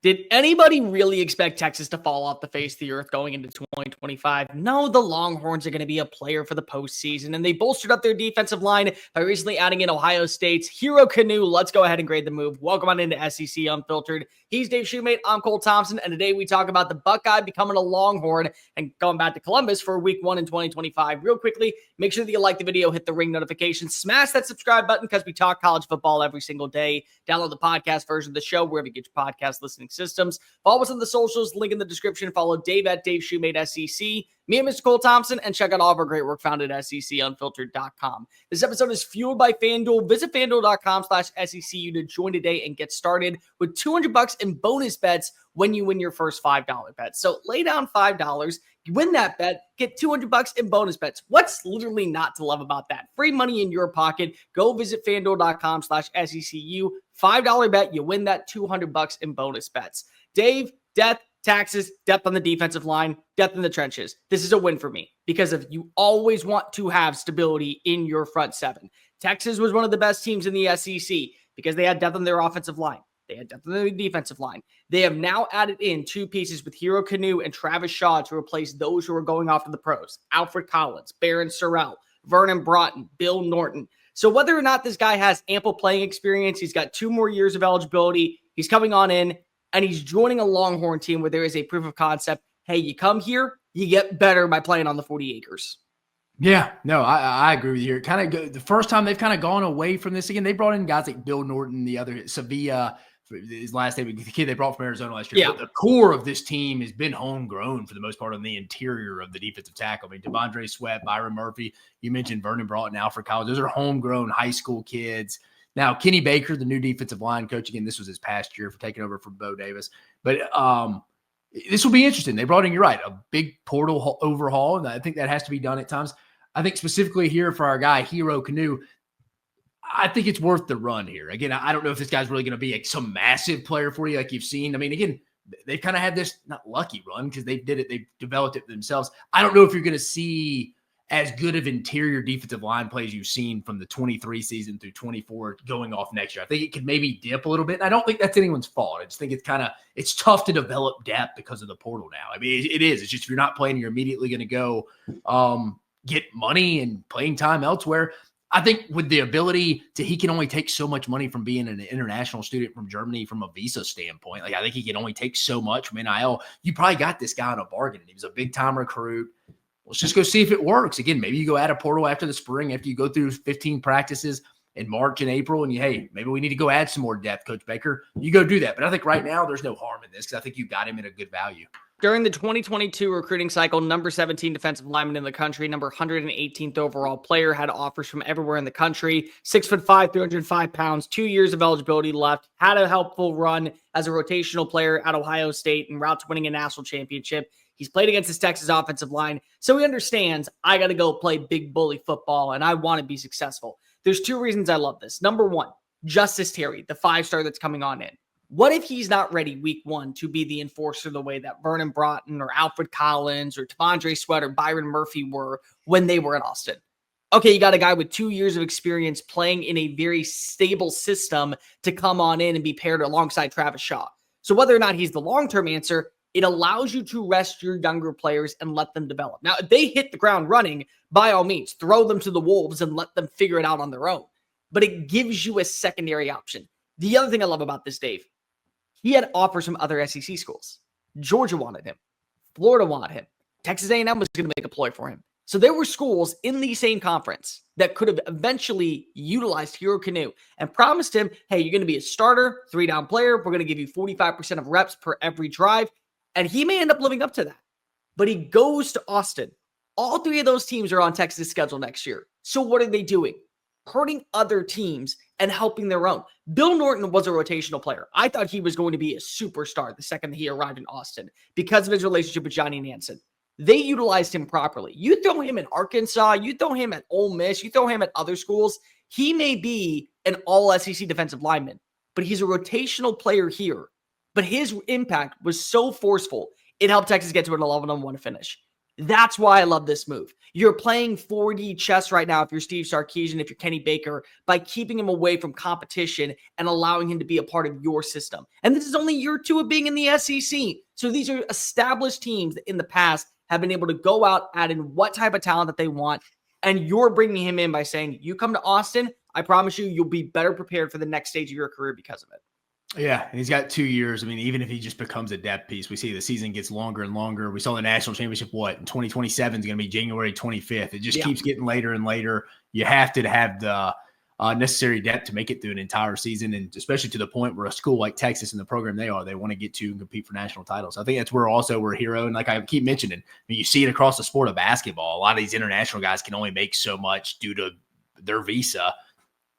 Did anybody really expect Texas to fall off the face of the earth going into 2025? No, the Longhorns are going to be a player for the postseason, and they bolstered up their defensive line by recently adding in Ohio State's Hero Kanu. Let's go ahead and grade the move. Welcome on into SEC Unfiltered. He's Dave Shumate. I'm Cole Thompson, and today we talk about the Buckeye becoming a Longhorn and going back to Columbus for week 1 in 2025. Real quickly, make sure that you like the video, hit the ring notification, smash that subscribe button because we talk college football every single day. Download the podcast version of the show wherever you get your podcast listening systems. Follow us on the socials, link in the description. Follow Dave at Dave Shumate SEC, me and Mr. Cole Thompson, and check out all of our great work found at SECUnfiltered.com. This episode is fueled by FanDuel. Visit FanDuel.com/SECU to join today and get started with $200 in bonus bets when you win your first $5 bet. So lay down $5, you win that bet, get $200 in bonus bets. What's literally not to love about that? Free money in your pocket. Go visit FanDuel.com/SECU. $5 bet, you win that $200 in bonus bets. Dave, depth, taxes, depth on the defensive line, depth in the trenches. This is a win for me because if you always want to have stability in your front seven. Texas was one of the best teams in the SEC because they had depth on their offensive line. They had depth on their defensive line. They have now added in 2 pieces with Hero Kanu and Travis Shaw to replace those who are going off to the pros. Alfred Collins, Barron Sorrell, Vernon Broughton, Bill Norton. So whether or not this guy has ample playing experience, he's got 2 more years of eligibility. He's coming on in, and he's joining a Longhorn team where there is a proof of concept. Hey, you come here, you get better by playing on the 40 acres. Yeah, no, I agree with you. The first time they've kind of gone away from this again. They brought in guys like Bill Norton, the other Sevilla, his last name, the kid they brought from Arizona last year. Yeah. But the core of this team has been homegrown for the most part on the interior of the defensive tackle. I mean, Devondre Sweat, Byron Murphy, you mentioned Vernon Broughton, Alfred Collins. Those are homegrown high school kids. Now, Kenny Baker, the new defensive line coach, again, this was his past year for taking over from Bo Davis. But this will be interesting. They brought in, you're right, a big portal overhaul, and I think that has to be done at times. I think specifically here for our guy, Hero Kanu, I think it's worth the run here. Again, I don't know if this guy's really going to be some massive player for you like you've seen. I mean, again, they've kind of had this, not lucky run because they developed it themselves. I don't know if you're going to see as good of interior defensive line plays you've seen from the 23 season through 24 going off next year. I think it could maybe dip a little bit. And I don't think that's anyone's fault. I just think it's tough to develop depth because of the portal now. I mean, it is. It's just if you're not playing, you're immediately going to go get money and playing time elsewhere. I think with the ability he can only take so much money from being an international student from Germany from a visa standpoint. Like, I think he can only take so much from NIL. You probably got this guy on a bargain. He was a big time recruit. Let's just go see if it works. Again, maybe you go add a portal after the spring, after you go through 15 practices in March and April, and hey, maybe we need to go add some more depth, Coach Baker. You go do that. But I think right now there's no harm in this because I think you got him at a good value. During the 2022 recruiting cycle, number 17 defensive lineman in the country, number 118th overall player, had offers from everywhere in the country. 6'5", 305 pounds, 2 years of eligibility left, had a helpful run as a rotational player at Ohio State en route to winning a national championship. He's played against his Texas offensive line, so he understands I got to go play big bully football, and I want to be successful. There's 2 reasons I love this. Number 1, Justice Terry, the 5-star that's coming on in. What if he's not ready week 1 to be the enforcer the way that Vernon Broughton or Alfred Collins or Devondre Sweat or Byron Murphy were when they were in Austin? Okay, you got a guy with 2 years of experience playing in a very stable system to come on in and be paired alongside Travis Shaw. So whether or not he's the long-term answer, it allows you to rest your younger players and let them develop. Now, if they hit the ground running, by all means, throw them to the wolves and let them figure it out on their own. But it gives you a secondary option. The other thing I love about this, Dave, he had offers from other SEC schools. Georgia wanted him. Florida wanted him. Texas A&M was going to make a ploy for him. So there were schools in the same conference that could have eventually utilized Hero Kanu and promised him, hey, you're going to be a starter, 3-down player. We're going to give you 45% of reps per every drive. And he may end up living up to that. But he goes to Austin. All 3 of those teams are on Texas' schedule next year. So what are they doing? Hurting other teams and helping their own. Bill Norton was a rotational player. I thought he was going to be a superstar the second that he arrived in Austin because of his relationship with Johnny Nansen. They utilized him properly. You throw him in Arkansas, you throw him at Ole Miss, you throw him at other schools, he may be an all-SEC defensive lineman, but he's a rotational player here. But his impact was so forceful, it helped Texas get to an 11-1 finish. That's why I love this move. You're playing 4D chess right now if you're Steve Sarkisian, if you're Kenny Baker, by keeping him away from competition and allowing him to be a part of your system. And this is only year 2 of being in the SEC. So these are established teams that in the past have been able to go out, add in what type of talent that they want. And you're bringing him in by saying, you come to Austin, I promise you, you'll be better prepared for the next stage of your career because of it. Yeah, and he's got 2 years. I mean, even if he just becomes a depth piece, we see the season gets longer and longer. We saw the national championship, in 2027 is going to be January 25th. It just keeps getting later and later. You have to have the necessary depth to make it through an entire season, and especially to the point where a school like Texas and the program they want to get to and compete for national titles. I think that's where also we're Hero, and like I keep mentioning, you see it across the sport of basketball. A lot of these international guys can only make so much due to their visa.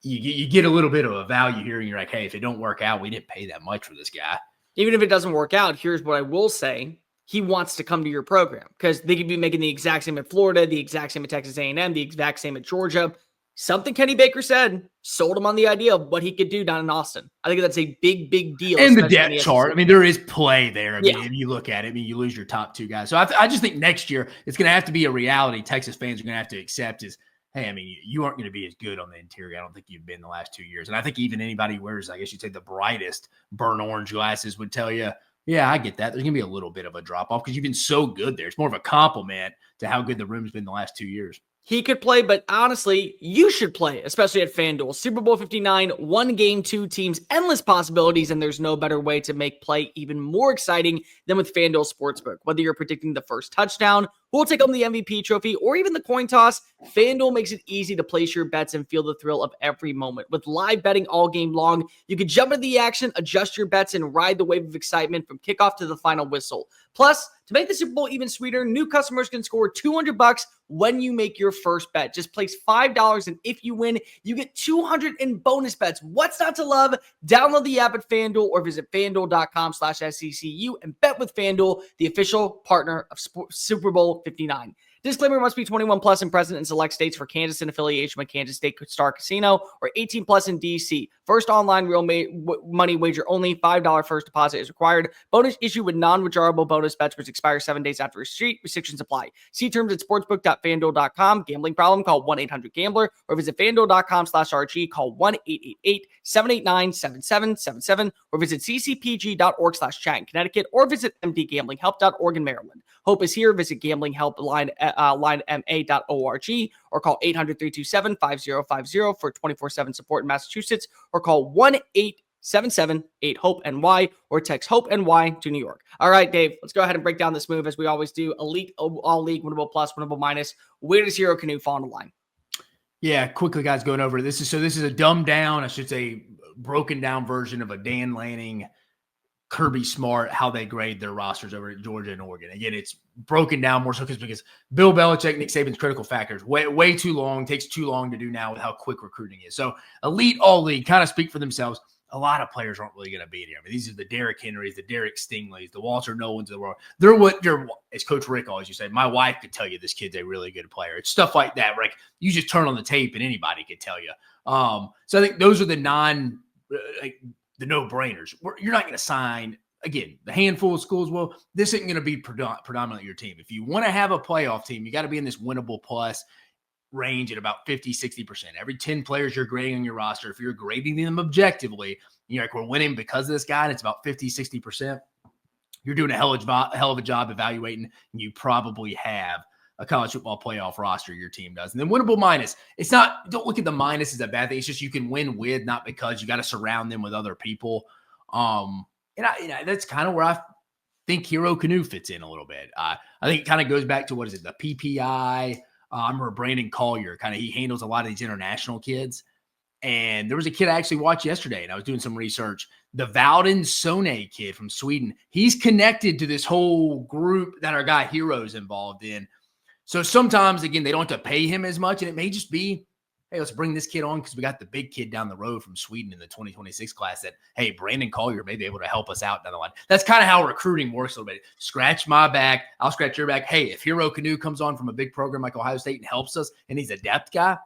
You get a little bit of a value here, and you're like, hey, if it don't work out, we didn't pay that much for this guy. Even if it doesn't work out, here's what I will say. He wants to come to your program because they could be making the exact same at Florida, the exact same at Texas A&M, the exact same at Georgia. Something Kenny Baker said sold him on the idea of what he could do down in Austin. I think that's a big, big deal. And the depth chart. I mean, there is play there. I mean, Yeah. if you look at it, I mean, you lose your top 2 guys. So I just think next year it's going to have to be a reality Texas fans are going to have to accept is, hey, I mean, you aren't going to be as good on the interior. I don't think you've been the last 2 years. And I think even anybody who wears, I guess you'd say, the brightest burnt orange glasses would tell you, yeah, I get that. There's going to be a little bit of a drop-off because you've been so good there. It's more of a compliment to how good the room's been the last 2 years. He could play, but honestly, you should play, especially at FanDuel. Super Bowl 59, 1 game, 2 teams, endless possibilities, and there's no better way to make play even more exciting than with FanDuel Sportsbook. Whether you're predicting the first touchdown, who will take home the MVP trophy, or even the coin toss, FanDuel makes it easy to place your bets and feel the thrill of every moment. With live betting all game long, you can jump into the action, adjust your bets, and ride the wave of excitement from kickoff to the final whistle. Plus, to make the Super Bowl even sweeter, new customers can score $200 when you make your first bet. Just place $5, and if you win, you get $200 in bonus bets. What's not to love? Download the app at FanDuel or visit FanDuel.com/SECU and bet with FanDuel, the official partner of Super Bowl 59. Disclaimer: must be 21 plus and present in select states for Kansas and affiliation with Kansas State Star Casino, or 18 plus in DC. First online real money wager only. $5 first deposit is required. Bonus issued with non-withdrawable bonus bets which expire 7 days after receipt. Restrictions apply. See terms at sportsbook.fanduel.com. Gambling problem? Call 1-800-GAMBLER or visit fanduel.com/RG. Call 1-888-789-7777 or visit ccpg.org/chat in Connecticut or visit mdgamblinghelp.org in Maryland. Hope is here. Visit gamblinghelpline.ma.org or call 800-327-5050 for 24/7 support in Massachusetts, or call 1-877-8-HOPE-NY or text HOPE-NY to New York. All right, Dave, let's go ahead and break down this move as we always do. Elite, all league, winnable plus, winnable minus. Where does Hero Kanu fall on the line? Yeah, quickly, guys, going over this. This is a dumbed down, I should say, broken down version of a Dan Lanning, Kirby Smart, how they grade their rosters over at Georgia and Oregon. Again, it's broken down more so because Bill Belichick, Nick Saban's critical factors, way too long, takes too long to do now with how quick recruiting is. So elite, all league kind of speak for themselves. A lot of players aren't really going to be here. I mean, these are the Derrick Henrys, the Derek Stingleys, the Walter Nolans of the world. They're as Coach Rick always used to say, my wife could tell you this kid's a really good player. It's stuff like that, where like you just turn on the tape and anybody could tell you. So I think those are the no-brainers. You're not going to sign, again, the handful of schools. Well, this isn't going to be predominantly your team. If you want to have a playoff team, you got to be in this winnable plus range at about 50-60%. Every 10 players you're grading on your roster, if you're grading them objectively, you're like, we're winning because of this guy, and it's about 50-60%. You're doing a hell of a job evaluating, and you probably have a college football playoff roster your team does. And then winnable minus. It's not, don't look at the minus as a bad thing. It's just you can win with, not because you got to surround them with other people. That's kind of where I think Hero Kanu fits in a little bit. I think it kind of goes back to, the PPI. I remember Brandon Collier, he handles a lot of these international kids. And there was a kid I actually watched yesterday, and I was doing some research. The Valdin Sone kid from Sweden, he's connected to this whole group that our guy Hero's involved in. So sometimes, again, they don't have to pay him as much, and it may just be, hey, let's bring this kid on because we got the big kid down the road from Sweden in the 2026 class that, hey, Brandon Collier may be able to help us out down the line. That's kind of how recruiting works a little bit. Scratch my back, I'll scratch your back. Hey, if Hero Kanu comes on from a big program like Ohio State and helps us, and he's a depth guy,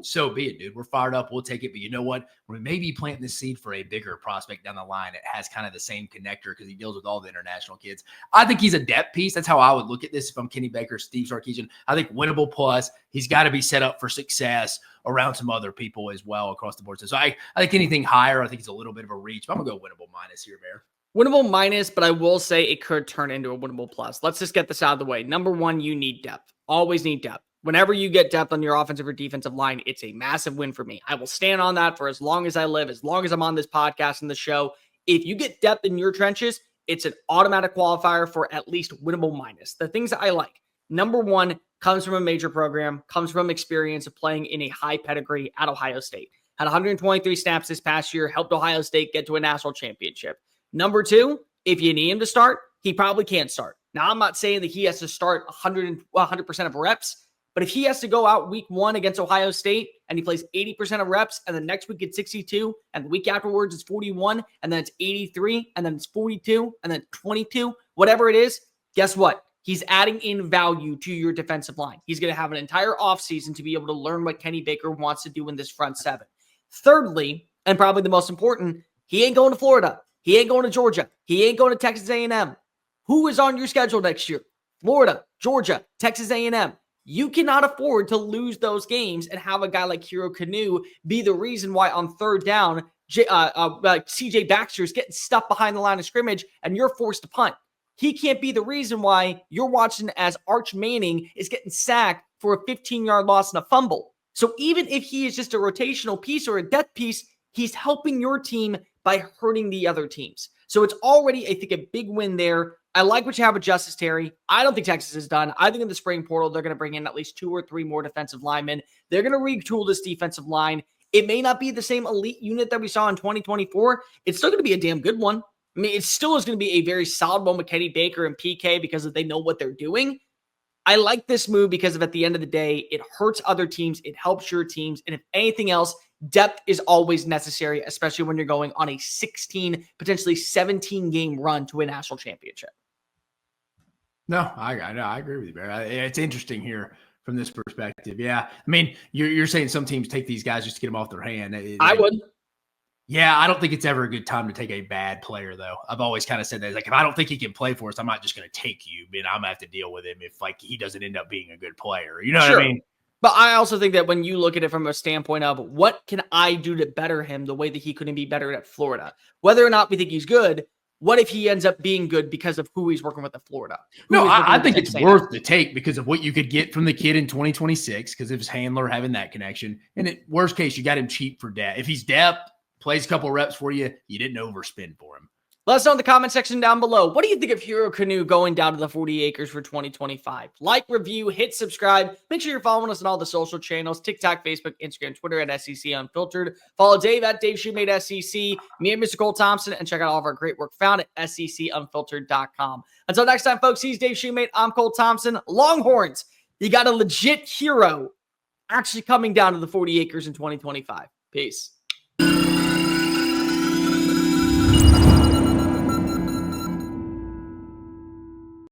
So be it, dude. We're fired up. We'll take it. But you know what? We may be planting the seed for a bigger prospect down the line. It has kind of the same connector because he deals with all the international kids. I think he's a depth piece. That's how I would look at this if I'm Kenny Baker, Steve Sarkisian. I think winnable plus. He's got to be set up for success around some other people as well across the board. So I think anything higher, I think it's a little bit of a reach. But I'm going to go winnable minus here, Bear. Winnable minus, but I will say it could turn into a winnable plus. Let's just get this out of the way. Number one, you need depth. Always need depth. Whenever you get depth on your offensive or defensive line, it's a massive win for me. I will stand on that for as long as I live, as long as I'm on this podcast and the show. If you get depth in your trenches, it's an automatic qualifier for at least winnable minus. The things that I like. Number one, comes from a major program, comes from experience of playing in a high pedigree at Ohio State. Had 123 snaps this past year, helped Ohio State get to a national championship. Number two, if you need him to start, he probably can't start. Now, I'm not saying that he has to start 100% of reps, but if he has to go out week 1 against Ohio State and he plays 80% of reps and the next week it's 62 and the week afterwards it's 41 and then it's 83 and then it's 42 and then 22, whatever it is, guess what? He's adding in value to your defensive line. He's going to have an entire offseason to be able to learn what Kenny Baker wants to do in this front seven. Thirdly, and probably the most important, he ain't going to Florida. He ain't going to Georgia. He ain't going to Texas A&M. Who is on your schedule next year? Florida, Georgia, Texas A&M. You cannot afford to lose those games and have a guy like Hero Kanu be the reason why on third down, CJ Baxter is getting stuck behind the line of scrimmage and you're forced to punt. He can't be the reason why you're watching as Arch Manning is getting sacked for a 15-yard loss and a fumble. So even if he is just a rotational piece or a depth piece, he's helping your team by hurting the other teams. So it's already, I think, a big win there. I like what you have with Justice Terry. I don't think Texas is done. I think in the spring portal, they're going to bring in at least 2 or 3 more defensive linemen. They're going to retool this defensive line. It may not be the same elite unit that we saw in 2024. It's still going to be a damn good one. I mean, it still is going to be a very solid one with Kenny Baker and PK because they know what they're doing. I like this move because at the end of the day, it hurts other teams. It helps your teams. And if anything else, depth is always necessary, especially when you're going on a 16, potentially 17 game run to a national championship. No, I agree with you, Bear. It's interesting here from this perspective. Yeah. I mean, you're saying some teams take these guys just to get them off their hand. I would. Yeah, I don't think it's ever a good time to take a bad player, though. I've always kind of said that. Like, if I don't think he can play for us, I'm not just going to take you, but I'm going to have to deal with him if, like, he doesn't end up being a good player. You know what I mean? But I also think that when you look at it from a standpoint of what can I do to better him the way that he couldn't be better at Florida, whether or not we think he's good, what if he ends up being good because of who he's working with at Florida? No, I think it's worth the take because of what you could get from the kid in 2026 because of his handler having that connection. And at worst case, you got him cheap for depth. If he's depth, plays a couple reps for you, you didn't overspend for him. Let us know in the comment section down below. What do you think of Hero Kanu going down to the 40 acres for 2025? Like, review, hit subscribe. Make sure you're following us on all the social channels, TikTok, Facebook, Instagram, Twitter at SEC Unfiltered. Follow Dave at Dave Shumate SEC, me and Mr. Cole Thompson, and check out all of our great work found at secunfiltered.com. Until next time, folks, he's Dave Shumate. I'm Cole Thompson. Longhorns, you got a legit hero actually coming down to the 40 acres in 2025. Peace.